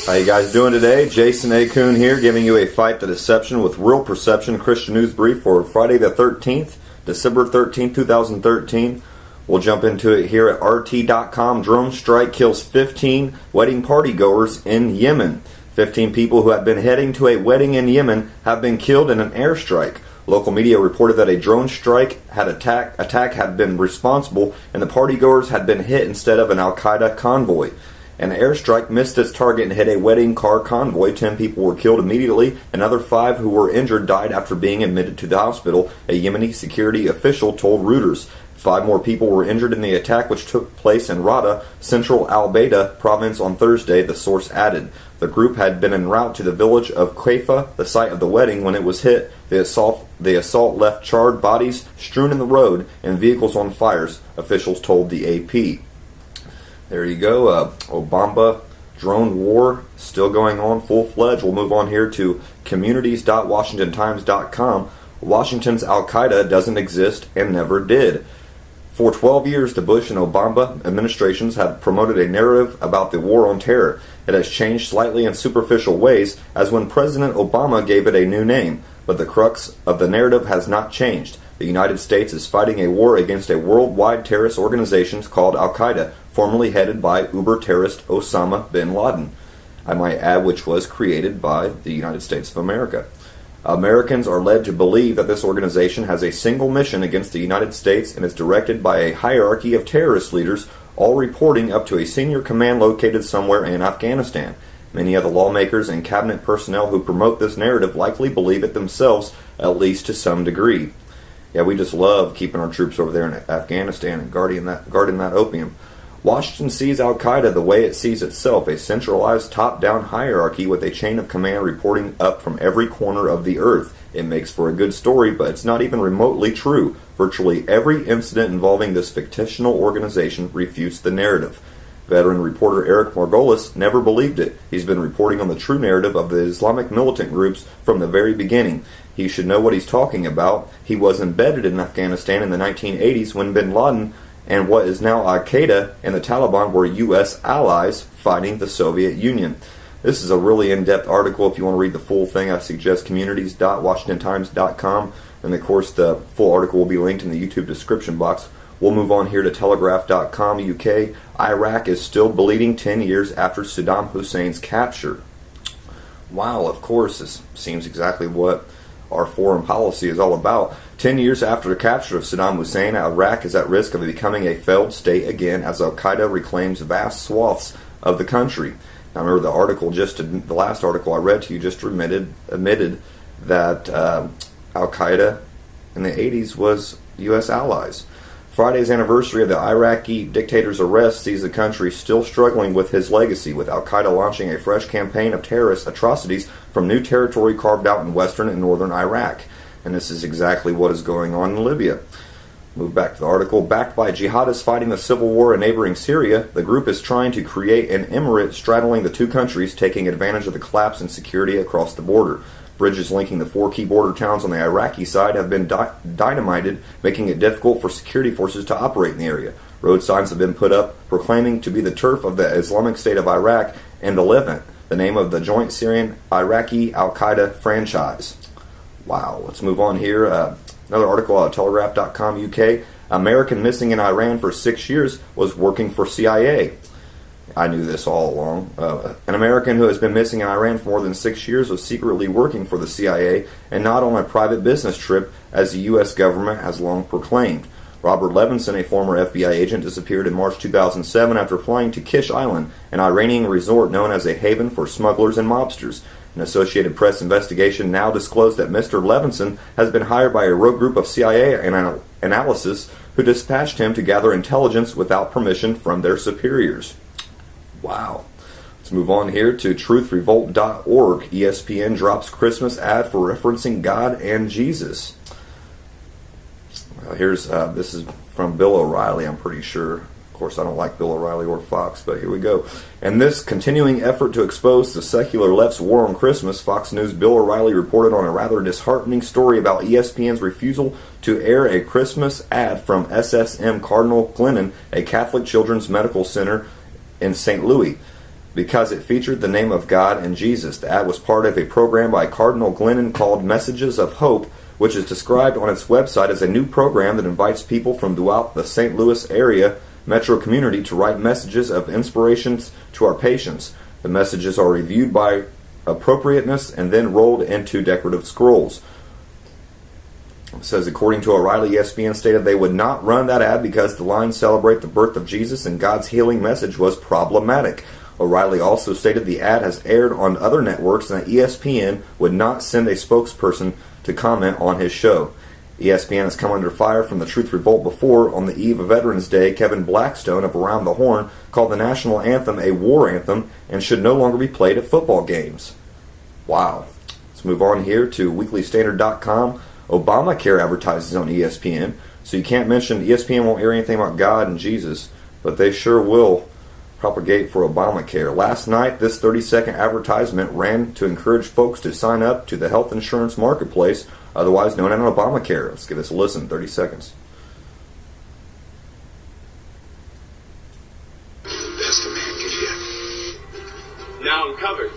How you guys doing today? Jason A. Kuhn here, giving you a Fight the Deception with Real Perception Christian News Brief for Friday the 13th, December 13th, 2013. We'll jump into it here at RT.com. Drone strike kills 15 wedding party goers in Yemen. 15 people who had been heading to a wedding in Yemen have been killed in an airstrike. Local media reported that a drone strike attack had been responsible, and the partygoers had been hit instead of an Al-Qaeda convoy. An airstrike missed its target and hit a wedding car convoy. 10 people were killed immediately. Another 5 who were injured died after being admitted to the hospital, a Yemeni security official told Reuters. 5 more people were injured in the attack, which took place in Rada, central Al-Baida province on Thursday, the source added. The group had been en route to the village of Kaifa, the site of the wedding, when it was hit. The assault left charred bodies strewn in the road and vehicles on fires, officials told the AP. There you go. Obama drone war still going on full-fledged. We'll move on here to communities.washingtontimes.com. Washington's Al-Qaeda doesn't exist and never did. For 12 years, the Bush and Obama administrations have promoted a narrative about the war on terror. It has changed slightly in superficial ways, as when President Obama gave it a new name. But the crux of the narrative has not changed. The United States is fighting a war against a worldwide terrorist organization called Al-Qaeda, formerly headed by uber-terrorist Osama bin Laden, I might add, which was created by the United States of America. Americans are led to believe that this organization has a single mission against the United States and is directed by a hierarchy of terrorist leaders, all reporting up to a senior command located somewhere in Afghanistan. Many of the lawmakers and cabinet personnel who promote this narrative likely believe it themselves, at least to some degree. Yeah, we just love keeping our troops over there in Afghanistan and guarding that opium. Washington sees Al-Qaeda the way it sees itself, a centralized top-down hierarchy with a chain of command reporting up from every corner of the earth. It makes for a good story, but it's not even remotely true. Virtually every incident involving this fictional organization refutes the narrative. Veteran reporter Eric Margolis never believed it. He's been reporting on the true narrative of the Islamic militant groups from the very beginning. He should know what he's talking about. He was embedded in Afghanistan in the 1980s when bin Laden and what is now Al-Qaeda and the Taliban were U.S. allies fighting the Soviet Union. This is a really in-depth article. If you want to read the full thing, I suggest communities.washingtontimes.com. And of course, the full article will be linked in the YouTube description box. We'll move on here to telegraph.com UK. Iraq is still bleeding 10 years after Saddam Hussein's capture. Wow, of course, this seems exactly what our foreign policy is all about. 10 years after the capture of Saddam Hussein, Iraq is at risk of becoming a failed state again as Al-Qaeda reclaims vast swaths of the country. Now remember the last article I read to you just admitted that Al-Qaeda in the 80s was U.S. allies. Friday's anniversary of the Iraqi dictator's arrest sees the country still struggling with his legacy, with Al-Qaeda launching a fresh campaign of terrorist atrocities from new territory carved out in western and northern Iraq. And this is exactly what is going on in Libya. Move back to the article. Backed by jihadists fighting the civil war in neighboring Syria, the group is trying to create an emirate straddling the two countries, taking advantage of the collapse in security across the border. Bridges linking the 4 key border towns on the Iraqi side have been dynamited, making it difficult for security forces to operate in the area. Road signs have been put up proclaiming to be the turf of the Islamic State of Iraq and the Levant, the name of the joint Syrian-Iraqi Al-Qaeda franchise. Wow, let's move on here. Another article out of telegraph.com UK. American missing in Iran for 6 years was working for CIA. I knew this all along. An American who has been missing in Iran for more than 6 years was secretly working for the CIA and not on a private business trip, as the U.S. government has long proclaimed. Robert Levinson, a former FBI agent, disappeared in March 2007 after flying to Kish Island, an Iranian resort known as a haven for smugglers and mobsters. An Associated Press investigation now disclosed that Mr. Levinson has been hired by a rogue group of CIA analysts who dispatched him to gather intelligence without permission from their superiors. Wow. Let's move on here to truthrevolt.org. ESPN drops Christmas ad for referencing God and Jesus. Well, this is from Bill O'Reilly, I'm pretty sure. Of course, I don't like Bill O'Reilly or Fox, but here we go. In this continuing effort to expose the secular left's war on Christmas, Fox News' Bill O'Reilly reported on a rather disheartening story about ESPN's refusal to air a Christmas ad from SSM Cardinal Glennon, a Catholic children's medical center in St. Louis. because it featured the name of God and Jesus. The ad was part of a program by Cardinal Glennon called Messages of Hope, which is described on its website as a new program that invites people from throughout the St. Louis area metro community to write messages of inspirations to our patients. The messages are reviewed by appropriateness and then rolled into decorative scrolls. It says, according to O'Reilly, ESPN stated they would not run that ad because the lines celebrate the birth of Jesus and God's healing message was problematic. O'Reilly also stated the ad has aired on other networks and that ESPN would not send a spokesperson to comment on his show. ESPN has come under fire from the Truth Revolt before. On the eve of Veterans Day, Kevin Blackstone of Around the Horn called the national anthem a war anthem and should no longer be played at football games. Wow. Let's move on here to weeklystandard.com. Obamacare advertises on ESPN, so you can't mention ESPN won't air anything about God and Jesus, but they sure will propagate for Obamacare. Last night, this 30-second advertisement ran to encourage folks to sign up to the health insurance marketplace, otherwise known as Obamacare. Let's give this a listen, 30 seconds. Best a man can get. Now I'm covered.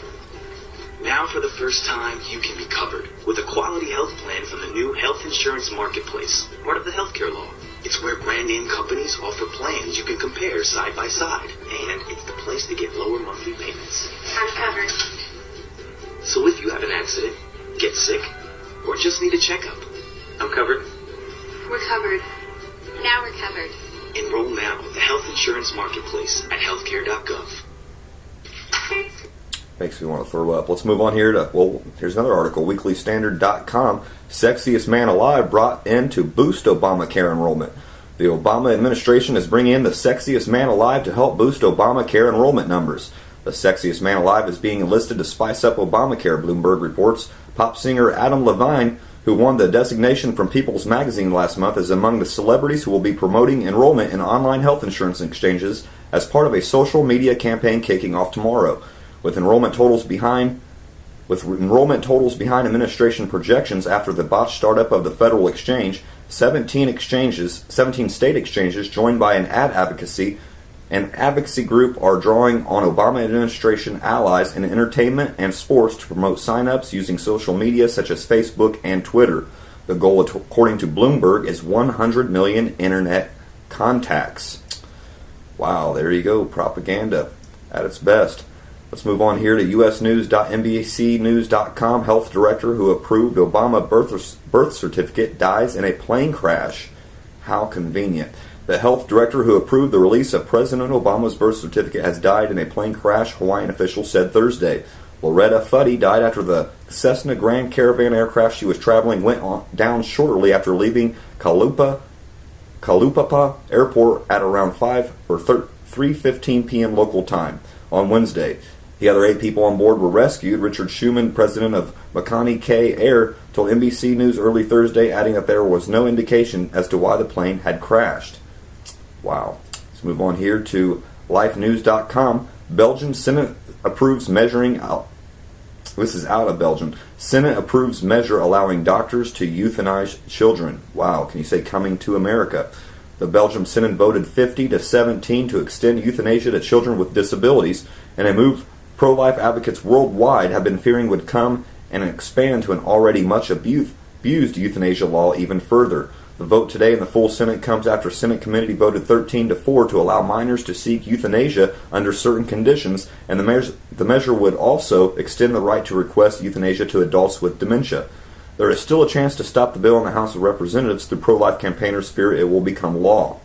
Now for the first time, you can be covered with a quality health plan from the new health insurance marketplace, part of the healthcare law. It's where brand name companies offer plans you can compare side by side, and it's the place to get lower monthly payments. I'm covered. So if you have an accident, get sick, or just need a checkup, I'm covered. We're covered. Now we're covered. Enroll now at the health insurance marketplace at healthcare.gov. Makes me want to throw up. Let's move on here to, well, here's another article, weeklystandard.com. Sexiest man alive brought in to boost Obamacare enrollment. The Obama administration is bringing in the sexiest man alive to help boost Obamacare enrollment numbers. The sexiest man alive is being enlisted to spice up Obamacare, Bloomberg reports. Pop singer Adam Levine, who won the designation from People's Magazine last month, is among the celebrities who will be promoting enrollment in online health insurance exchanges as part of a social media campaign kicking off tomorrow. With enrollment totals behind administration projections after the botched startup of the federal exchange, 17 state exchanges joined by an advocacy group are drawing on Obama administration allies in entertainment and sports to promote sign-ups using social media such as Facebook and Twitter. The goal, according to Bloomberg, is 100 million internet contacts. Wow, there you go, propaganda at its best. Let's move on here to usnews.nbcnews.com. Health director who approved Obama birth certificate dies in a plane crash. How convenient. The health director who approved the release of President Obama's birth certificate has died in a plane crash, Hawaiian officials said Thursday. Loretta Fuddy died after the Cessna Grand Caravan aircraft she was traveling went down shortly after leaving Kalaupapa Airport at around 3:15 p.m. local time on Wednesday. The other 8 people on board were rescued. Richard Schuman, president of Makani K Air, told NBC News early Thursday, adding that there was no indication as to why the plane had crashed. Wow. Let's move on here to lifenews.com. Belgian Senate approves measuring out. This is out of Belgium. Senate approves measure allowing doctors to euthanize children. Wow. Can you say coming to America? The Belgian Senate voted 50-17 to extend euthanasia to children with disabilities, and a move pro-life advocates worldwide have been fearing would come and expand to an already much abused euthanasia law even further. The vote today in the full Senate comes after Senate committee voted 13-4 to allow minors to seek euthanasia under certain conditions, and the measure would also extend the right to request euthanasia to adults with dementia. There is still a chance to stop the bill in the House of Representatives. The pro-life campaigners fear it will become law.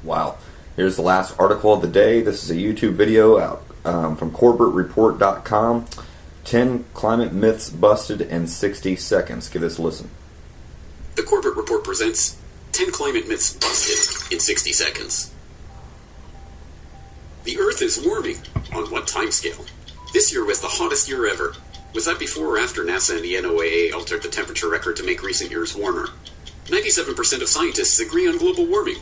Wow. Here's the last article of the day. This is a YouTube video from CorbettReport.com. 10 climate myths busted in 60 seconds. Give this a listen. The Corbett Report presents 10 climate myths busted in 60 seconds. The Earth is warming. On what timescale? This year was the hottest year ever. Was that before or after NASA and the NOAA altered the temperature record to make recent years warmer? 97% of scientists agree on global warming.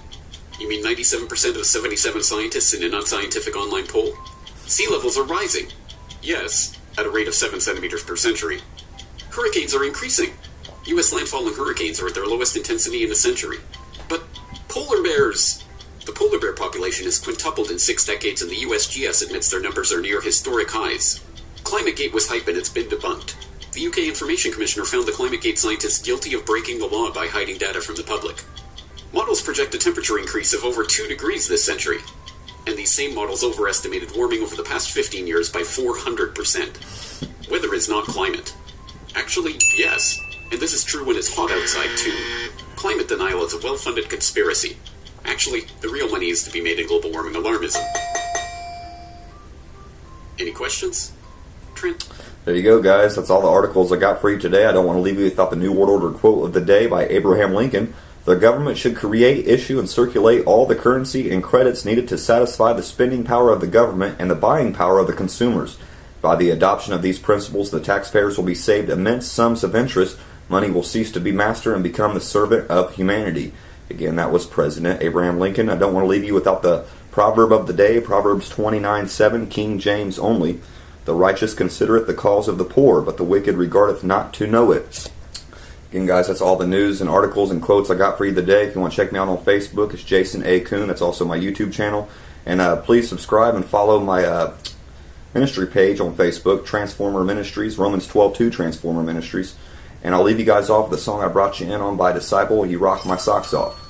You mean 97% of 77 scientists in an unscientific online poll? Sea levels are rising. Yes, at a rate of 7 centimeters per century. Hurricanes are increasing. U.S. landfalling hurricanes are at their lowest intensity in a century. But polar bears! The polar bear population has quintupled in 6 decades, and the USGS admits their numbers are near historic highs. ClimateGate was hype, and it's been debunked. The UK Information Commissioner found the ClimateGate scientists guilty of breaking the law by hiding data from the public. Models project a temperature increase of over 2 degrees this century, and these same models overestimated warming over the past 15 years by 400%. Weather is not climate. Actually, yes, and this is true when it's hot outside too. Climate denial is a well-funded conspiracy. Actually, the real money is to be made in global warming alarmism. Any questions? Trent? There you go, guys. That's all the articles I got for you today. I don't want to leave you without the New World Order quote of the day by Abraham Lincoln. The government should create, issue, and circulate all the currency and credits needed to satisfy the spending power of the government and the buying power of the consumers. By the adoption of these principles, the taxpayers will be saved immense sums of interest. Money will cease to be master and become the servant of humanity. Again, that was President Abraham Lincoln. I don't want to leave you without the proverb of the day, Proverbs 29:7, King James only. The righteous considereth the cause of the poor, but the wicked regardeth not to know it. Again, guys, that's all the news and articles and quotes I got for you today. If you want to check me out on Facebook, it's Jason A. Kuhn. That's also my YouTube channel. And please subscribe and follow my ministry page on Facebook, Transformer Ministries, Romans 12:2 Transformer Ministries. And I'll leave you guys off with the song I brought you in on by Disciple, You Rock My Socks Off.